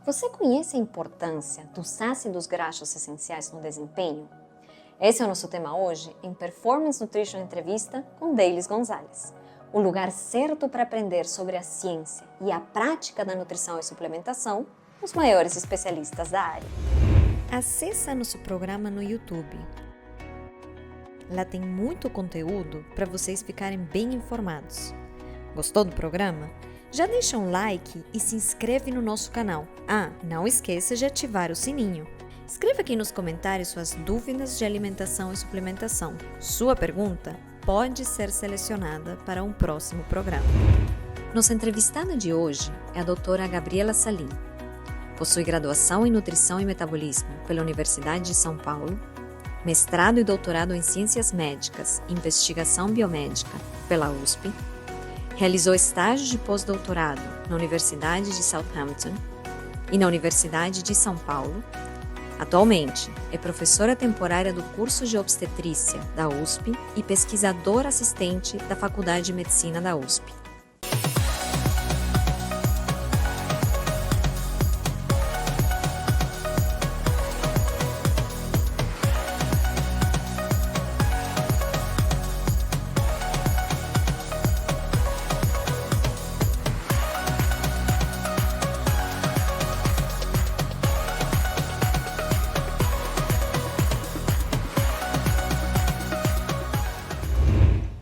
Você conhece a importância dos ácidos graxos essenciais no desempenho? Esse é o nosso tema hoje em Performance Nutrition Entrevista com Deilis Gonzalez, o lugar certo para aprender sobre a ciência e a prática da nutrição e suplementação com os maiores especialistas da área. Acesse nosso programa no YouTube. Lá tem muito conteúdo para vocês ficarem bem informados. Gostou do programa? Já deixa um like e se inscreve no nosso canal. Não esqueça de ativar o sininho. Escreva aqui nos comentários suas dúvidas de alimentação e suplementação. Sua pergunta pode ser selecionada para um próximo programa. Nossa entrevistada de hoje é a doutora Gabriela Salim. Possui graduação em Nutrição e Metabolismo pela Universidade de São Paulo, mestrado e doutorado em Ciências Médicas e Investigação Biomédica pela USP, realizou estágio de pós-doutorado na Universidade de Southampton e na Universidade de São Paulo. Atualmente, é professora temporária do curso de obstetrícia da USP e pesquisadora assistente da Faculdade de Medicina da USP.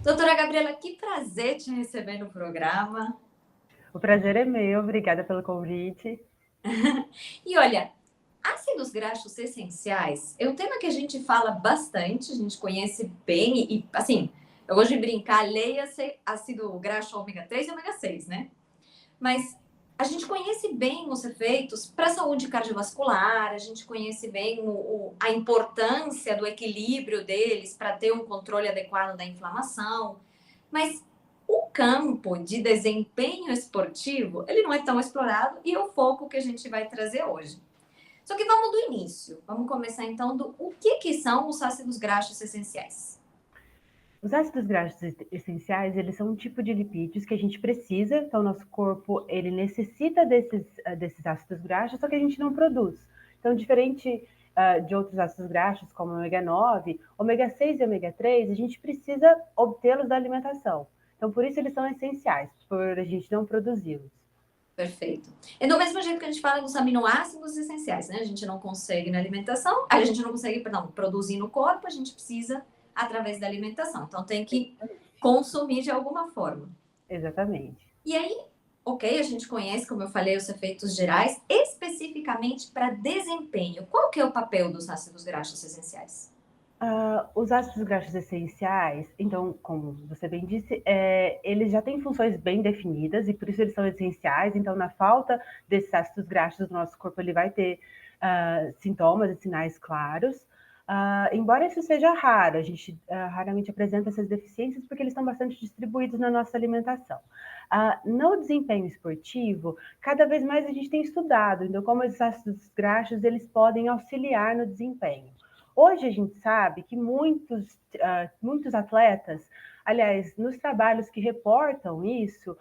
Doutora Gabriela, que prazer te receber no programa. O prazer é meu, obrigada pelo convite. E olha, ácidos graxos essenciais é um tema que a gente fala bastante, a gente conhece bem e assim, eu gosto de brincar, leia-se ácido graxo ômega 3 e ômega 6, né? Mas a gente conhece bem os efeitos para a saúde cardiovascular, a gente conhece bem a importância do equilíbrio deles para ter um controle adequado da inflamação, mas o campo de desempenho esportivo, ele não é tão explorado e é o foco que a gente vai trazer hoje. Só que vamos do início, vamos começar então do o que são os ácidos graxos essenciais. Os ácidos graxos essenciais, eles são um tipo de lipídios que a gente precisa, então nosso corpo, ele necessita desses ácidos graxos, só que a gente não produz. Então, diferente de outros ácidos graxos, como ômega 9, ômega 6 e ômega 3, a gente precisa obtê-los da alimentação. Então, por isso eles são essenciais, por a gente não produzi-los. Perfeito. É do mesmo jeito que a gente fala dos aminoácidos essenciais, né? A gente não consegue na alimentação, a gente não consegue, perdão, produzir no corpo, a gente precisa através da alimentação. Então tem que consumir de alguma forma. Exatamente. E aí, ok, a gente conhece, como eu falei, os efeitos gerais, especificamente para desempenho. Qual que é o papel dos ácidos graxos essenciais? Os ácidos graxos essenciais, então, como você bem disse, eles já têm funções bem definidas e por isso eles são essenciais. Então, na falta desses ácidos graxos, o nosso corpo ele vai ter sintomas e sinais claros. Embora isso seja raro, a gente raramente apresenta essas deficiências porque eles estão bastante distribuídos na nossa alimentação. No desempenho esportivo, cada vez mais a gente tem estudado, então, como esses ácidos graxos eles podem auxiliar no desempenho. Hoje a gente sabe que muitos atletas, aliás, nos trabalhos que reportam isso,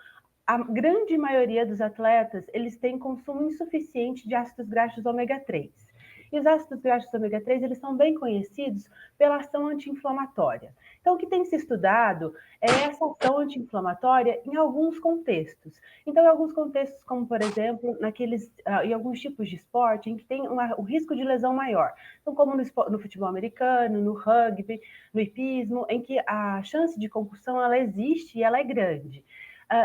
a grande maioria dos atletas, eles têm consumo insuficiente de ácidos graxos ômega 3. E os ácidos graxos ômega 3, eles são bem conhecidos pela ação anti-inflamatória. Então, o que tem se estudado é essa ação anti-inflamatória em alguns contextos. Então, em alguns contextos, como, por exemplo, em alguns tipos de esporte em que tem o risco de lesão maior. Então, como no futebol americano, no rugby, no hipismo, em que a chance de concussão, ela existe e ela é grande.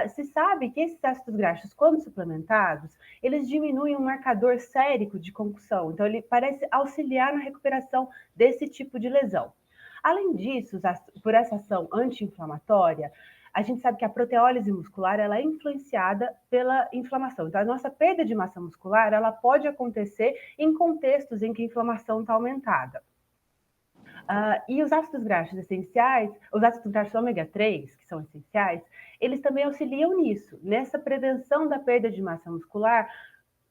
Se sabe que esses ácidos graxos, quando suplementados, eles diminuem o marcador sérico de concussão. Então, ele parece auxiliar na recuperação desse tipo de lesão. Além disso, por essa ação anti-inflamatória, a gente sabe que a proteólise muscular ela é influenciada pela inflamação. Então, a nossa perda de massa muscular ela pode acontecer em contextos em que a inflamação está aumentada. E os ácidos graxos essenciais, os ácidos graxos ômega 3, que são essenciais, eles também auxiliam nisso, nessa prevenção da perda de massa muscular,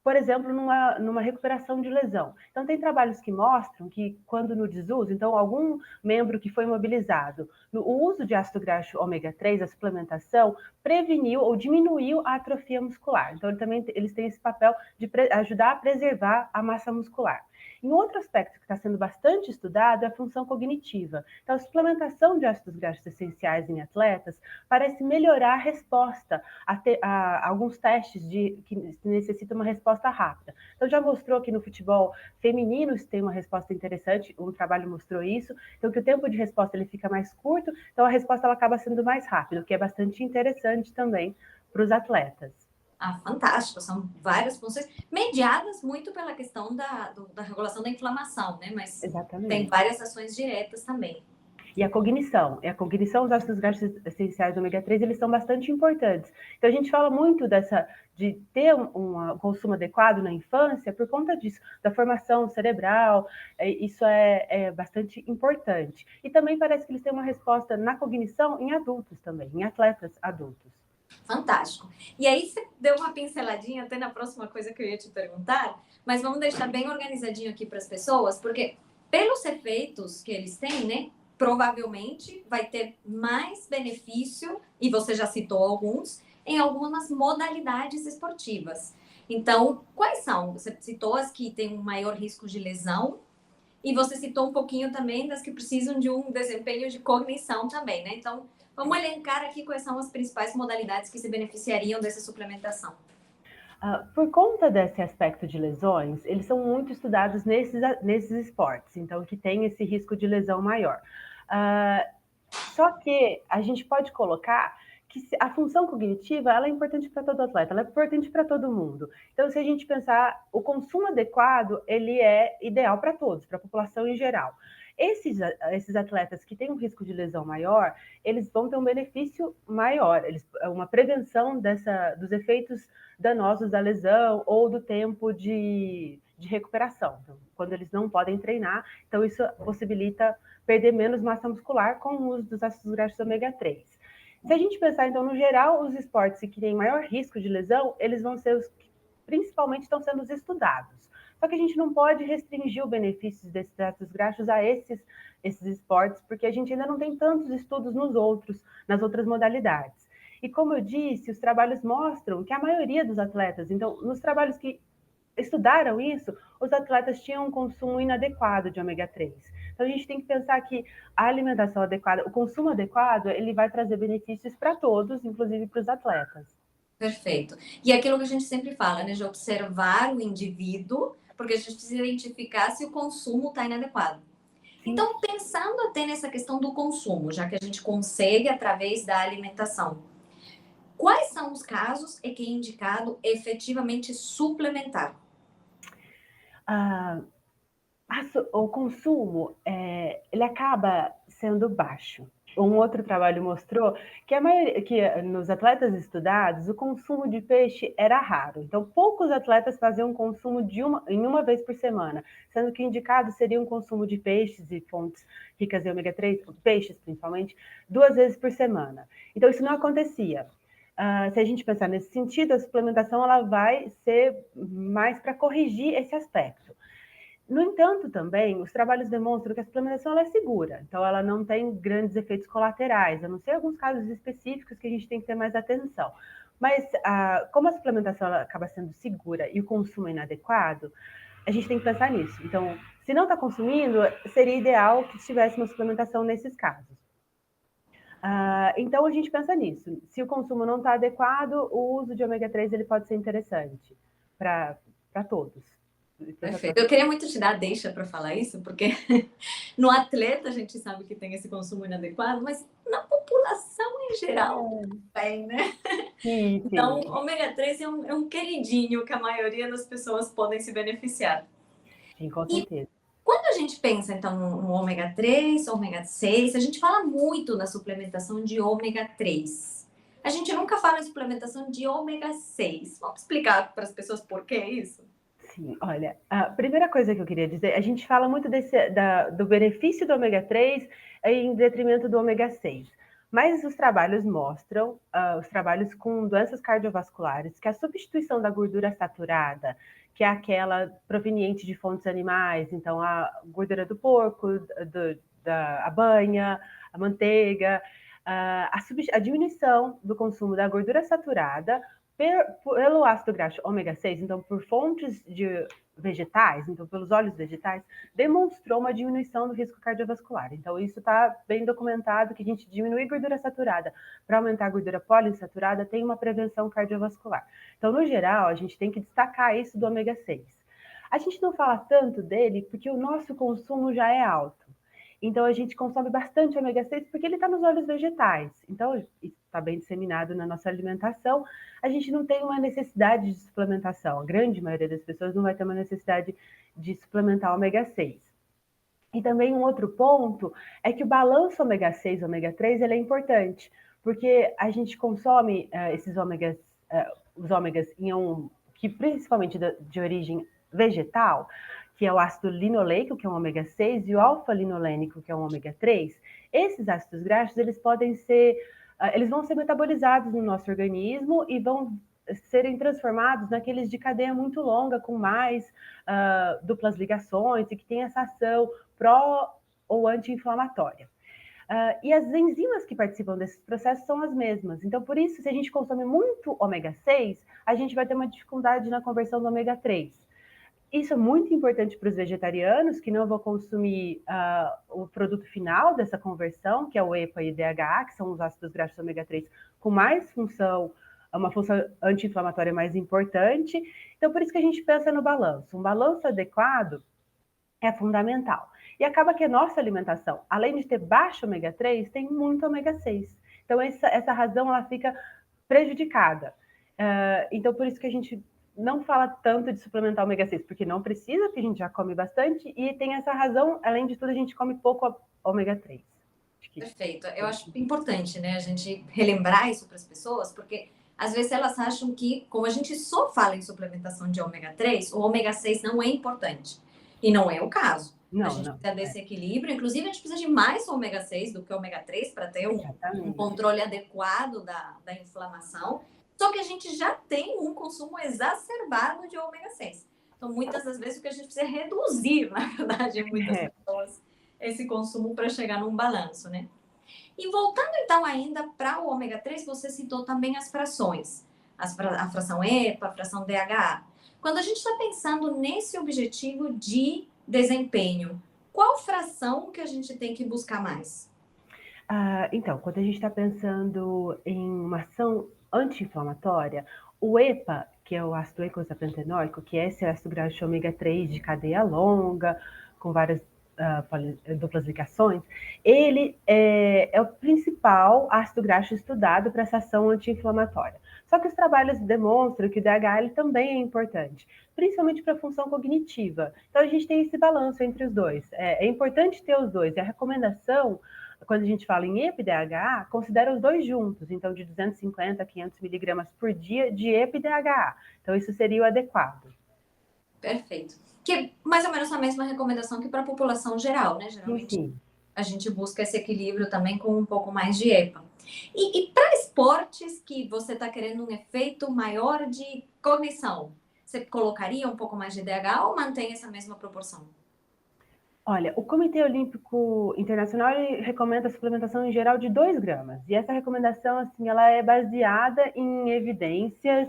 por exemplo, numa recuperação de lesão. Então, tem trabalhos que mostram que, quando no desuso, então, algum membro que foi imobilizado, o uso de ácido graxo ômega 3, a suplementação, preveniu ou diminuiu a atrofia muscular. Então, eles têm esse papel de ajudar a preservar a massa muscular. Em outro aspecto que está sendo bastante estudado é a função cognitiva. Então, a suplementação de ácidos graxos essenciais em atletas parece melhorar a resposta a alguns testes que necessitam uma resposta rápida. Então, já mostrou que no futebol feminino isso tem uma resposta interessante, um trabalho mostrou isso, então que o tempo de resposta ele fica mais curto, então a resposta ela acaba sendo mais rápida, o que é bastante interessante também para os atletas. Ah, fantástico, são várias funções mediadas muito pela questão da regulação da inflamação, né? Mas tem Exatamente. várias ações diretas também. E a cognição, os ácidos graxos essenciais do ômega 3, eles são bastante importantes. Então, a gente fala muito de ter um consumo adequado na infância por conta disso, da formação cerebral, isso é bastante importante. E também parece que eles têm uma resposta na cognição em adultos também, em atletas adultos. Fantástico. E aí você deu uma pinceladinha até na próxima coisa que eu ia te perguntar, mas vamos deixar bem organizadinho aqui para as pessoas, porque pelos efeitos que eles têm, né, provavelmente vai ter mais benefício, e você já citou alguns, em algumas modalidades esportivas. Então, quais são? Você citou as que têm um maior risco de lesão, e você citou um pouquinho também das que precisam de um desempenho de cognição também, né? Então, vamos elencar aqui quais são as principais modalidades que se beneficiariam dessa suplementação. Por conta desse aspecto de lesões, eles são muito estudados nesses esportes, então que tem esse risco de lesão maior. Só que a gente pode colocar que a função cognitiva ela é importante para todo atleta, ela é importante para todo mundo. Então, se a gente pensar, o consumo adequado, ele é ideal para todos, para a população em geral. Esses atletas que têm um risco de lesão maior, eles vão ter um benefício maior, uma prevenção dos efeitos danosos da lesão ou do tempo de recuperação. Então, quando eles não podem treinar, então isso possibilita perder menos massa muscular com o uso dos ácidos graxos ômega 3. Se a gente pensar, então, no geral, os esportes que têm maior risco de lesão, eles vão ser os que principalmente estão sendo estudados. Só que a gente não pode restringir o benefício desses ácidos graxos a esses esportes, porque a gente ainda não tem tantos estudos nas outras modalidades. E como eu disse, os trabalhos mostram que a maioria dos atletas, então, nos trabalhos que estudaram isso, os atletas tinham um consumo inadequado de ômega 3. Então a gente tem que pensar que a alimentação adequada, o consumo adequado, ele vai trazer benefícios para todos, inclusive para os atletas. Perfeito. E aquilo que a gente sempre fala, né, de observar o indivíduo, porque a gente precisa identificar se o consumo está inadequado. Sim. Então, pensando até nessa questão do consumo, já que a gente consegue através da alimentação, quais são os casos em que é indicado efetivamente suplementar? Ah, o consumo ele acaba sendo baixo. Um outro trabalho mostrou que nos atletas estudados o consumo de peixe era raro. Então, poucos atletas faziam consumo em uma vez por semana, sendo que indicado seria um consumo de peixes e fontes ricas em ômega 3, peixes principalmente, 2 vezes por semana. Então, isso não acontecia. Se a gente pensar nesse sentido, a suplementação ela vai ser mais para corrigir esse aspecto. No entanto, também, os trabalhos demonstram que a suplementação ela é segura, então ela não tem grandes efeitos colaterais, a não ser alguns casos específicos que a gente tem que ter mais atenção. Mas, como a suplementação ela acaba sendo segura e o consumo é inadequado, a gente tem que pensar nisso. Então, se não está consumindo, seria ideal que tivesse uma suplementação nesses casos. Então, a gente pensa nisso. Se o consumo não está adequado, o uso de ômega 3 ele pode ser interessante para todos. Perfeito. Eu queria muito te dar a deixa para falar isso, porque no atleta a gente sabe que tem esse consumo inadequado, mas na população em geral tem, né? Sim, Então, sim. ômega 3 é um queridinho que a maioria das pessoas podem se beneficiar. Sim, com E certeza. quando a gente pensa, então, no ômega 3, ômega 6, a gente fala muito na suplementação de ômega 3. A gente nunca fala em suplementação de ômega 6. Vamos explicar para as pessoas por que isso? Sim, olha, a primeira coisa que eu queria dizer, a gente fala muito do benefício do ômega 3 em detrimento do ômega 6. Mas os trabalhos mostram, os trabalhos com doenças cardiovasculares, que a substituição da gordura saturada, que é aquela proveniente de fontes animais, então a gordura do porco, a banha, a manteiga, a diminuição do consumo da gordura saturada pelo ácido graxo ômega 6, então por fontes de vegetais, então pelos óleos vegetais, demonstrou uma diminuição do risco cardiovascular. Então isso está bem documentado, que a gente diminui gordura saturada para aumentar a gordura poliinsaturada tem uma prevenção cardiovascular. Então, no geral, a gente tem que destacar isso do ômega 6. A gente não fala tanto dele porque o nosso consumo já é alto. Então, a gente consome bastante ômega 6 porque ele está nos óleos vegetais. Então, está bem disseminado na nossa alimentação. A gente não tem uma necessidade de suplementação. A grande maioria das pessoas não vai ter uma necessidade de suplementar ômega 6. E também um outro ponto é que o balanço ômega 6 e ômega 3 ele é importante, porque a gente consome esses ômegas, os ômegas que principalmente de origem vegetal, que é o ácido linoleico, que é um ômega 6, e o alfa-linolênico, que é um ômega 3. Esses ácidos graxos, eles vão ser metabolizados no nosso organismo e vão serem transformados naqueles de cadeia muito longa, com mais duplas ligações e que tem essa ação pró ou anti-inflamatória. E as enzimas que participam desses processos são as mesmas. Então, por isso, se a gente consome muito ômega 6, a gente vai ter uma dificuldade na conversão do ômega 3. Isso é muito importante para os vegetarianos que não vão consumir o produto final dessa conversão, que é o EPA e DHA, que são os ácidos graxos ômega 3 com mais função, uma função anti-inflamatória mais importante. Então, por isso que a gente pensa no balanço. Um balanço adequado é fundamental. E acaba que a nossa alimentação, além de ter baixo ômega 3, tem muito ômega 6. Então, essa razão ela fica prejudicada. Então, por isso que a gente não fala tanto de suplementar ômega 6, porque não precisa, porque a gente já come bastante, e tem essa razão, além de tudo, a gente come pouco ômega 3. Perfeito. Eu acho importante, né, a gente relembrar isso para as pessoas, porque às vezes elas acham que, como a gente só fala em suplementação de ômega 3, o ômega 6 não é importante. E não é o caso. A gente precisa desse equilíbrio, inclusive a gente precisa de mais ômega 6 do que ômega 3 para ter um controle adequado da inflamação. Só que a gente já tem um consumo exacerbado de ômega 6. Então, muitas das vezes, o que a gente precisa é reduzir, na verdade, em muitas pessoas, esse consumo para chegar num balanço, né? E voltando, então, ainda para o ômega 3, você citou também as frações. A fração EPA, a fração DHA. Quando a gente está pensando nesse objetivo de desempenho, qual fração que a gente tem que buscar mais? Então, quando a gente está pensando em uma ação anti-inflamatória, o EPA, que é o ácido eicosapentaenoico, que é esse ácido graxo ômega 3 de cadeia longa, com várias duplas ligações, ele é o principal ácido graxo estudado para essa ação anti-inflamatória. Só que os trabalhos demonstram que o DHA ele também é importante, principalmente para a função cognitiva. Então, a gente tem esse balanço entre os dois. É importante ter os dois. E a recomendação, quando a gente fala em EPA e DHA, considera os dois juntos, então de 250 a 500 miligramas por dia de EPA e DHA. Então, isso seria o adequado. Perfeito. Que é mais ou menos a mesma recomendação que para a população geral, né? Geralmente Sim. A gente busca esse equilíbrio também com um pouco mais de EPA. E para esportes que você está querendo um efeito maior de cognição, você colocaria um pouco mais de DHA ou mantém essa mesma proporção? Olha, o Comitê Olímpico Internacional recomenda a suplementação em geral de 2 gramas. E essa recomendação, assim, ela é baseada em evidências,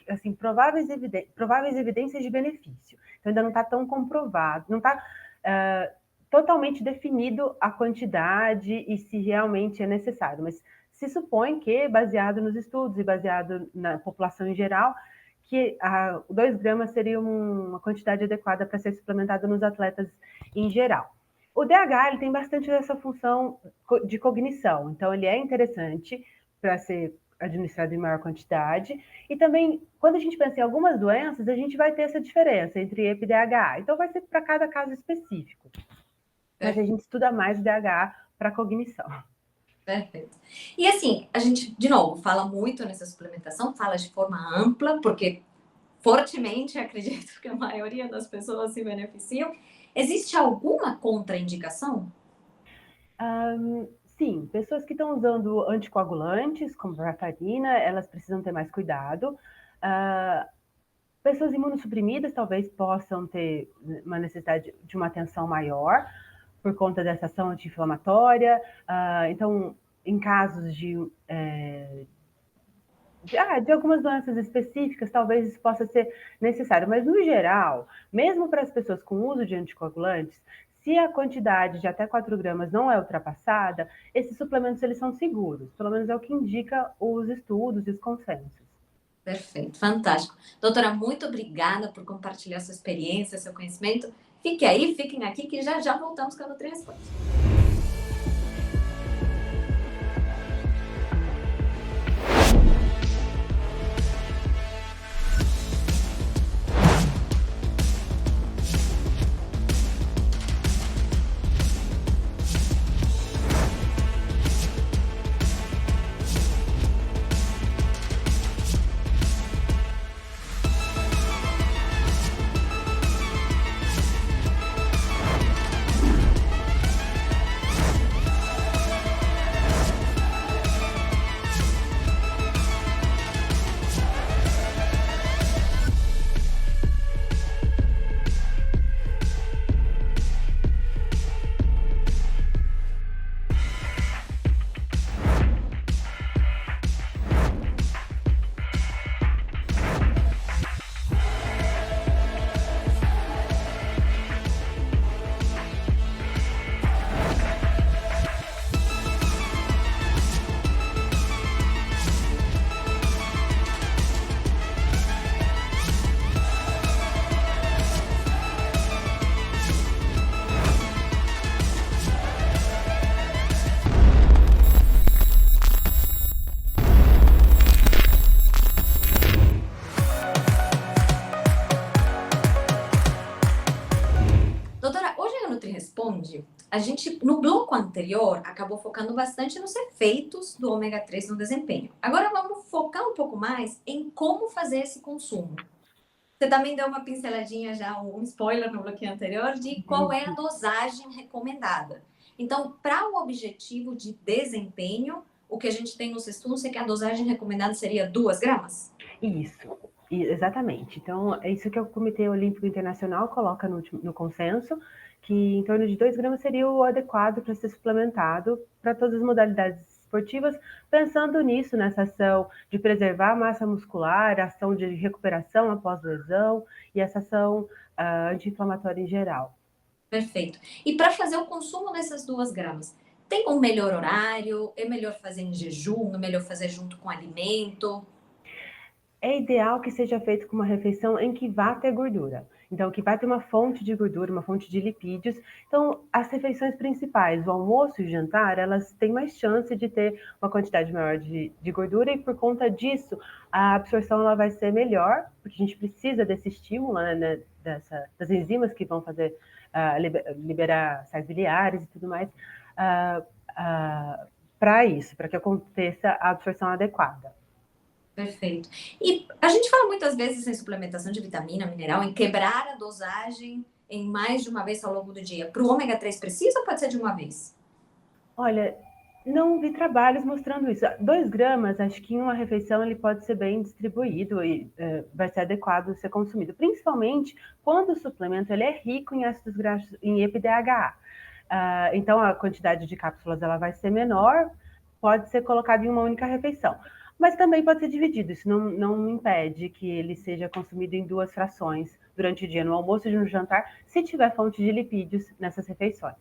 assim, prováveis evidências de benefício. Então, ainda não está tão comprovado, não está totalmente definido a quantidade e se realmente é necessário. Mas se supõe que, baseado nos estudos e baseado na população em geral, que 2 gramas seria uma quantidade adequada para ser suplementado nos atletas em geral. O DH ele tem bastante dessa função de cognição, então ele é interessante para ser administrado em maior quantidade. E também, quando a gente pensa em algumas doenças, a gente vai ter essa diferença entre EPA e DHA. Então vai ser para cada caso específico. Mas a gente estuda mais o DHA para cognição. Perfeito. E assim, a gente, de novo, fala muito nessa suplementação, fala de forma ampla, porque fortemente acredito que a maioria das pessoas se beneficiam. Existe alguma contraindicação? Sim, pessoas que estão usando anticoagulantes, como varfarina, elas precisam ter mais cuidado. Ah, pessoas imunossuprimidas talvez possam ter uma necessidade de uma atenção maior por conta dessa ação anti-inflamatória. Então, em casos de algumas doenças específicas, talvez isso possa ser necessário, mas no geral, mesmo para as pessoas com uso de anticoagulantes, se a quantidade de até 4 gramas não é ultrapassada, esses suplementos eles são seguros, pelo menos é o que indica os estudos e os consensos. Perfeito, fantástico. Doutora, muito obrigada por compartilhar sua experiência, seu conhecimento. Fique aí, fiquem aqui, que já já voltamos com a Nutri Responde. Doutora, hoje a Nutri Responde, a gente, no bloco anterior, acabou focando bastante nos efeitos do ômega 3 no desempenho. Agora vamos focar um pouco mais em como fazer esse consumo. Você também deu uma pinceladinha já, um spoiler no bloquinho anterior, de qual é a dosagem recomendada. Então, para o objetivo de desempenho, o que a gente tem nos estudos é que a dosagem recomendada seria 2 gramas? Isso, exatamente. Então, é isso que o Comitê Olímpico Internacional coloca no consenso, que em torno de 2 gramas seria o adequado para ser suplementado para todas as modalidades esportivas, pensando nisso, nessa ação de preservar a massa muscular, ação de recuperação após lesão e essa ação anti-inflamatória em geral. Perfeito. E para fazer o consumo dessas 2 gramas, tem um melhor horário? É melhor fazer em jejum? É melhor fazer junto com alimento? É ideal que seja feito com uma refeição em que vá ter gordura. Então, que vai ter uma fonte de gordura, uma fonte de lipídios. Então, as refeições principais, o almoço e o jantar, elas têm mais chance de ter uma quantidade maior de gordura e, por conta disso, a absorção ela vai ser melhor, porque a gente precisa desse estímulo, né, das enzimas que vão fazer liberar sais biliares e tudo mais, para isso, para que aconteça a absorção adequada. Perfeito. E a gente fala muitas vezes em suplementação de vitamina, mineral, em quebrar a dosagem em mais de uma vez ao longo do dia. Para o ômega 3 precisa ou pode ser de uma vez? Olha, não vi trabalhos mostrando isso. 2 gramas, acho que em uma refeição ele pode ser bem distribuído e vai ser adequado ser consumido, principalmente quando o suplemento ele é rico em ácidos graxos, em EPDHA. Então a quantidade de cápsulas ela vai ser menor, pode ser colocado em uma única refeição. Mas também pode ser dividido, isso não impede que ele seja consumido em 2 frações durante o dia, no almoço e no jantar, se tiver fonte de lipídios nessas refeições.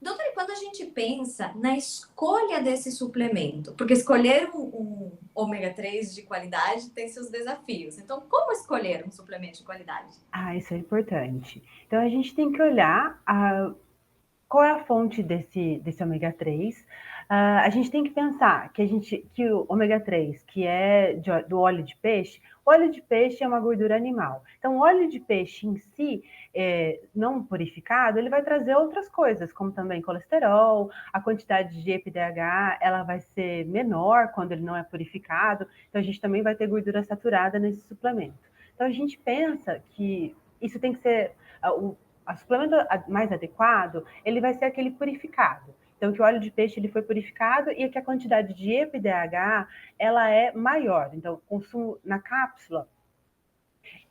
Doutora, e quando a gente pensa na escolha desse suplemento, porque escolher um ômega 3 de qualidade tem seus desafios. Então, como escolher um suplemento de qualidade? Isso é importante. Então, a gente tem que olhar qual é a fonte desse ômega 3. A gente tem que pensar que o ômega 3, que é do óleo de peixe, o óleo de peixe é uma gordura animal. Então, o óleo de peixe em si, não purificado, ele vai trazer outras coisas, como também colesterol, a quantidade de EPDH, ela vai ser menor quando ele não é purificado. Então, a gente também vai ter gordura saturada nesse suplemento. Então, a gente pensa que isso tem que ser o suplemento mais adequado, ele vai ser aquele purificado. Então, que o óleo de peixe ele foi purificado e que a quantidade de EPA e DHA ela é maior. Então, o consumo na cápsula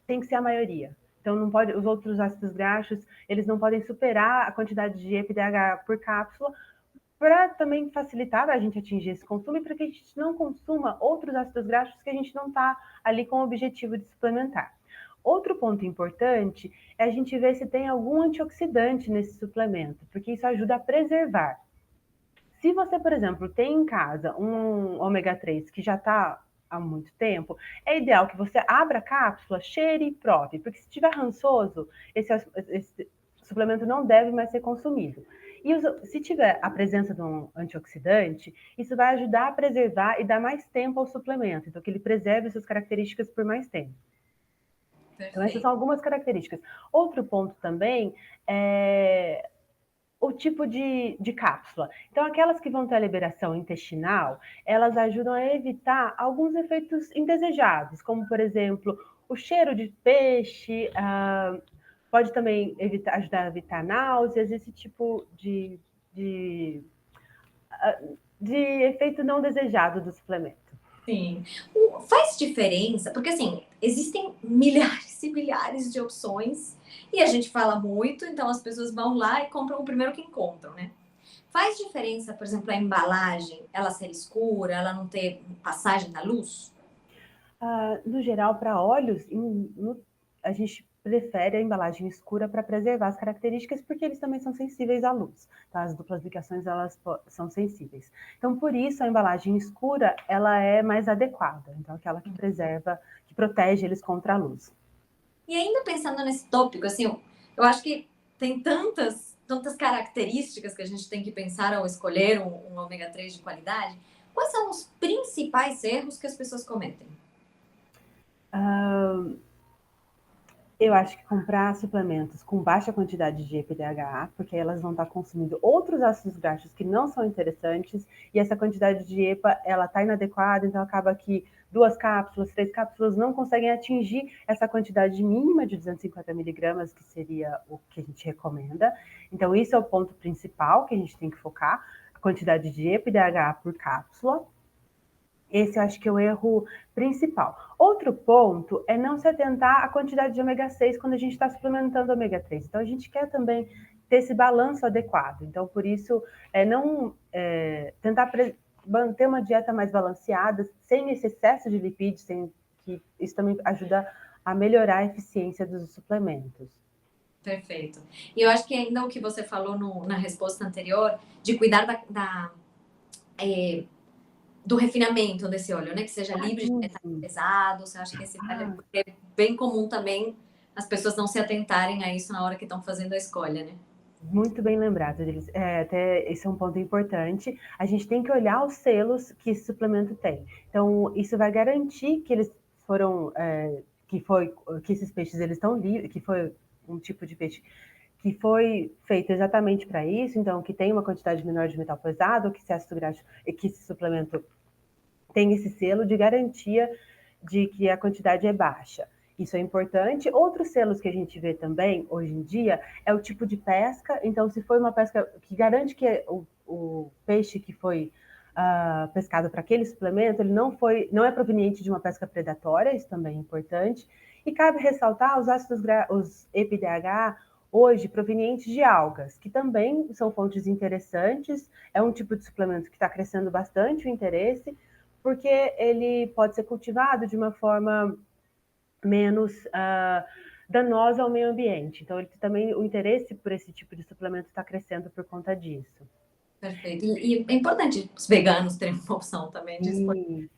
tem que ser a maioria. Então, não pode, os outros ácidos graxos, eles não podem superar a quantidade de EPA e DHA por cápsula, para também facilitar a gente atingir esse consumo e para que a gente não consuma outros ácidos graxos que a gente não está ali com o objetivo de suplementar. Outro ponto importante é a gente ver se tem algum antioxidante nesse suplemento, porque isso ajuda a preservar. Se você, por exemplo, tem em casa um ômega 3 que já está há muito tempo, é ideal que você abra a cápsula, cheire e prove, porque se estiver rançoso, esse suplemento não deve mais ser consumido. E se tiver a presença de um antioxidante, isso vai ajudar a preservar e dar mais tempo ao suplemento, então que ele preserve suas características por mais tempo. Então, essas são algumas características. Outro ponto também é o tipo de cápsula. Então, aquelas que vão ter a liberação intestinal, elas ajudam a evitar alguns efeitos indesejados, como, por exemplo, o cheiro de peixe, pode também ajudar a evitar náuseas, esse tipo de, de efeito não desejado do suplemento. Sim. Faz diferença, porque assim, existem milhares e milhares de opções e a gente fala muito, então as pessoas vão lá e compram o primeiro que encontram, né? Faz diferença, por exemplo, a embalagem, ela ser escura, ela não ter passagem da luz? No geral, para óleos, a gente prefere a embalagem escura para preservar as características, porque eles também são sensíveis à luz. Tá? As duplas ligações elas são sensíveis. Então, por isso, a embalagem escura ela é mais adequada. Então, aquela que preserva, que protege eles contra a luz. E ainda pensando nesse tópico, assim, eu acho que tem tantas características que a gente tem que pensar ao escolher um ômega 3 de qualidade. Quais são os principais erros que as pessoas cometem? Eu acho que comprar suplementos com baixa quantidade de EPA, porque elas vão estar consumindo outros ácidos graxos que não são interessantes, e essa quantidade de EPA, ela está inadequada, então acaba que 2 cápsulas, 3 cápsulas não conseguem atingir essa quantidade mínima de 250 miligramas, que seria o que a gente recomenda. Então, isso é o ponto principal que a gente tem que focar, a quantidade de EPA e DHA por cápsula. Esse eu acho que é o erro principal. Outro ponto é não se atentar à quantidade de ômega 6 quando a gente está suplementando ômega 3. Então, a gente quer também ter esse balanço adequado. Então, por isso, tentar manter uma dieta mais balanceada, sem esse excesso de lipídios, que isso também ajuda a melhorar a eficiência dos suplementos. Perfeito. E eu acho que ainda o que você falou na resposta anterior, de cuidar do refinamento desse óleo, né? Que seja livre de metais pesados. Eu acho que esse é bem comum também as pessoas não se atentarem a isso na hora que estão fazendo a escolha, né? Muito bem lembrado, Elis. Até esse é um ponto importante. A gente tem que olhar os selos que esse suplemento tem. Então, isso vai garantir que eles foram, que esses peixes eles estão livres, que foi um tipo de peixe que foi feito exatamente para isso. Então, que tem uma quantidade menor de metal pesado, que esse ácido graxo, que esse suplemento tem esse selo de garantia de que a quantidade é baixa. Isso é importante. Outros selos que a gente vê também, hoje em dia, é o tipo de pesca. Então, se foi uma pesca que garante que o peixe que foi pescado para aquele suplemento, ele não é proveniente de uma pesca predatória, isso também é importante. E cabe ressaltar os EPDH, hoje provenientes de algas, que também são fontes interessantes. É um tipo de suplemento que está crescendo bastante o interesse, porque ele pode ser cultivado de uma forma menos danosa ao meio ambiente. Então, também o interesse por esse tipo de suplemento está crescendo por conta disso. Perfeito. E é importante os veganos terem uma opção também disponível.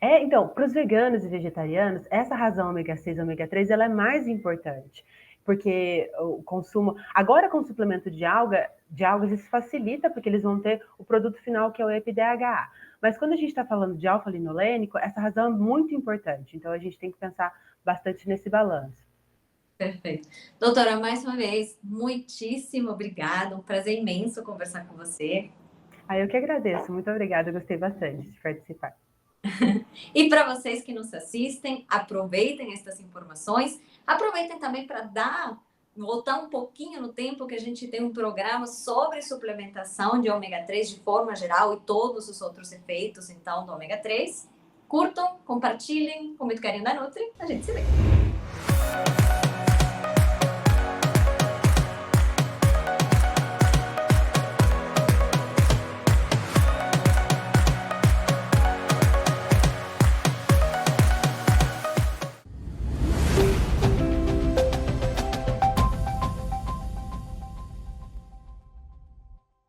Então, para os veganos e vegetarianos, essa razão ômega 6 e ômega 3 ela é mais importante, porque o consumo, agora com o suplemento de algas, isso facilita, porque eles vão ter o produto final, que é o EPDHA. Mas quando a gente está falando de alfa-linolênico, essa razão é muito importante, então a gente tem que pensar bastante nesse balanço. Perfeito. Doutora, mais uma vez, muitíssimo obrigada, um prazer imenso conversar com você. Eu que agradeço, muito obrigada, eu gostei bastante de participar. E para vocês que nos assistem, aproveitem essas informações, aproveitem também para dar voltar um pouquinho no tempo, que a gente tem um programa sobre suplementação de ômega 3 de forma geral e todos os outros efeitos, então, do ômega 3. Curtam, compartilhem, com muito carinho da Nutri. A gente se vê.